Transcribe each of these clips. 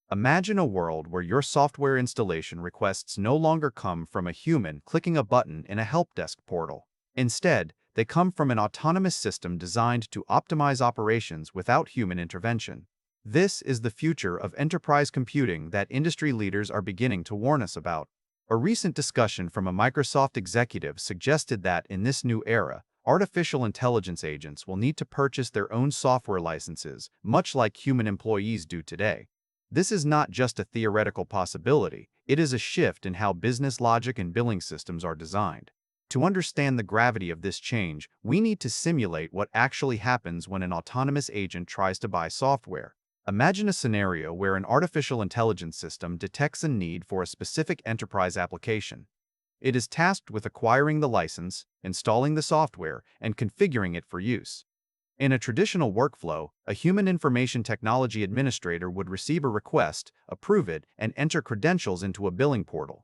Imagine a world where your software installation requests no longer come from a human clicking a button in a help desk portal. Instead, they come from an autonomous system designed to optimize operations without human intervention. This is the future of enterprise computing that industry leaders are beginning to warn us about. A recent discussion from a Microsoft executive suggested that in this new era, artificial intelligence agents will need to purchase their own software licenses, much like human employees do today. This is not just a theoretical possibility, it is a shift in how business logic and billing systems are designed. To understand the gravity of this change, we need to simulate what actually happens when an autonomous agent tries to buy software. Imagine a scenario where an artificial intelligence system detects a need for a specific enterprise application. It is tasked with acquiring the license, installing the software, and configuring it for use. In a traditional workflow, a human information technology administrator would receive a request, approve it, and enter credentials into a billing portal.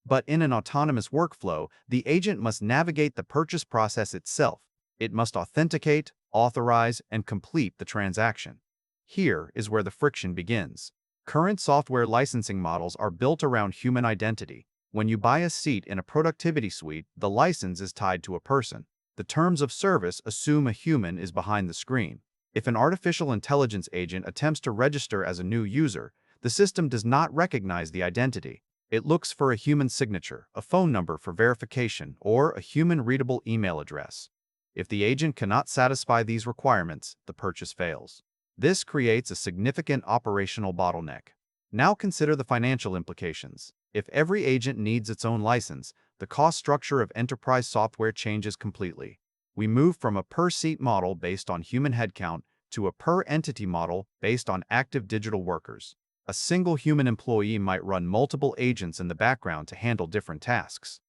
But in an autonomous workflow, the agent must navigate the purchase process itself. It must authenticate, authorize, and complete the transaction. Here is where the friction begins. Current software licensing models are built around human identity. When you buy a seat in a productivity suite, the license is tied to a person. The terms of service assume a human is behind the screen. If an artificial intelligence agent attempts to register as a new user, the system does not recognize the identity. It looks for a human signature, a phone number for verification, or a human-readable email address. If the agent cannot satisfy these requirements, the purchase fails. This creates a significant operational bottleneck. Now consider the financial implications. If every agent needs its own license, the cost structure of enterprise software changes completely. We move from a per-seat model based on human headcount to a per-entity model based on active digital workers. A single human employee might run multiple agents in the background to handle different tasks.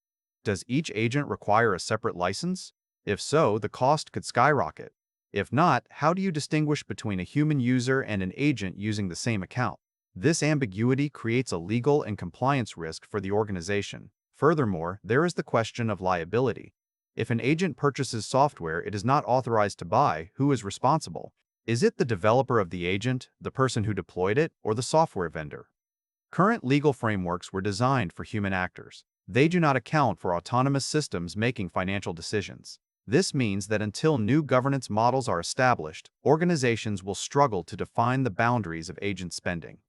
Does each agent require a separate license? If so, the cost could skyrocket. If not, how do you distinguish between a human user and an agent using the same account? This ambiguity creates a legal and compliance risk for the organization. Furthermore, there is the question of liability. If an agent purchases software it is not authorized to buy, who is responsible? Is it the developer of the agent, the person who deployed it, or the software vendor? Current legal frameworks were designed for human actors. They do not account for autonomous systems making financial decisions. This means that until new governance models are established, organizations will struggle to define the boundaries of agent spending.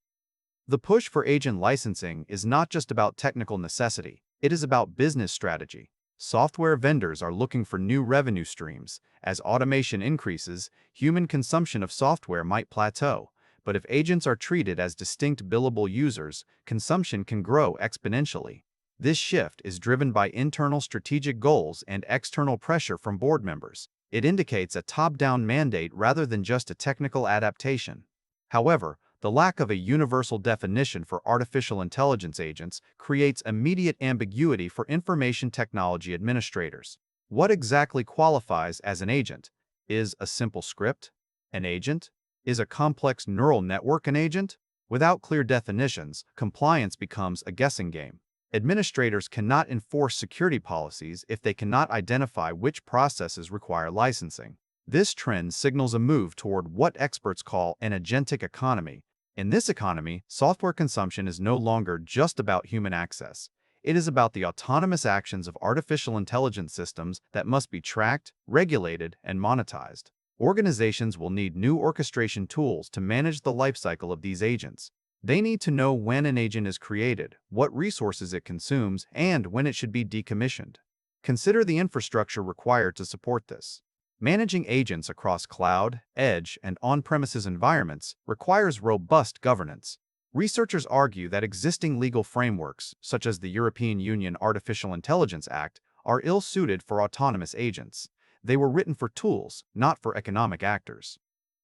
The push for agent licensing is not just about technical necessity, it is about business strategy. Software vendors are looking for new revenue streams. As automation increases, human consumption of software might plateau, but if agents are treated as distinct billable users, consumption can grow exponentially. This shift is driven by internal strategic goals and external pressure from board members. It indicates a top-down mandate rather than just a technical adaptation. However, the lack of a universal definition for artificial intelligence agents creates immediate ambiguity for information technology administrators. What exactly qualifies as an agent? Is a simple script an agent? Is a complex neural network an agent? Without clear definitions, compliance becomes a guessing game. Administrators cannot enforce security policies if they cannot identify which processes require licensing. This trend signals a move toward what experts call an agentic economy. In this economy, software consumption is no longer just about human access. It is about the autonomous actions of artificial intelligence systems that must be tracked, regulated, and monetized. Organizations will need new orchestration tools to manage the lifecycle of these agents. They need to know when an agent is created, what resources it consumes, and when it should be decommissioned. Consider the infrastructure required to support this. Managing agents across cloud, edge, and on-premises environments requires robust governance. Researchers argue that existing legal frameworks, such as the European Union Artificial Intelligence Act, are ill-suited for autonomous agents. They were written for tools, not for economic actors.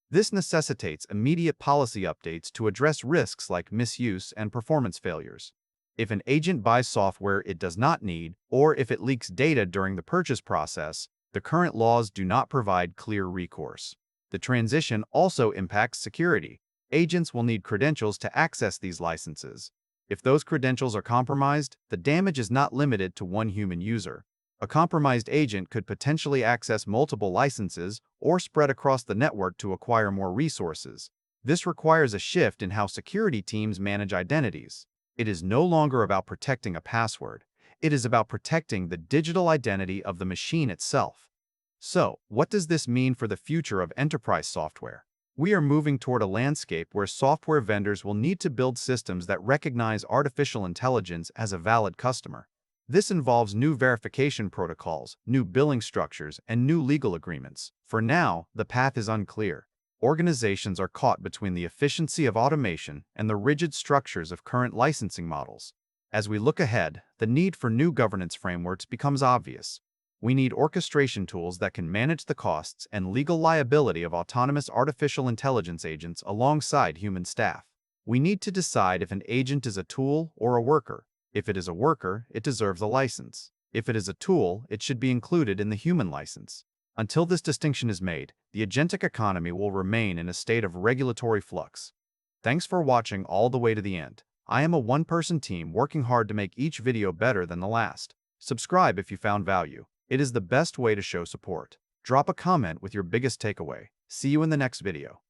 This necessitates immediate policy updates to address risks like misuse and performance failures. If an agent buys software it does not need, or if it leaks data during the purchase process, the current laws do not provide clear recourse. The transition also impacts security. Agents will need credentials to access these licenses. If those credentials are compromised, the damage is not limited to one human user. A compromised agent could potentially access multiple licenses or spread across the network to acquire more resources. This requires a shift in how security teams manage identities. It is no longer about protecting a password. It is about protecting the digital identity of the machine itself. So, what does this mean for the future of enterprise software? We are moving toward a landscape where software vendors will need to build systems that recognize artificial intelligence as a valid customer. This involves new verification protocols, new billing structures, and new legal agreements. For now, the path is unclear. Organizations are caught between the efficiency of automation and the rigid structures of current licensing models. As we look ahead, the need for new governance frameworks becomes obvious. We need orchestration tools that can manage the costs and legal liability of autonomous artificial intelligence agents alongside human staff. We need to decide if an agent is a tool or a worker. If it is a worker, it deserves a license. If it is a tool, it should be included in the human license. Until this distinction is made, the agentic economy will remain in a state of regulatory flux. Thanks for watching all the way to the end. I am a one-person team working hard to make each video better than the last. Subscribe if you found value. It is the best way to show support. Drop a comment with your biggest takeaway. See you in the next video.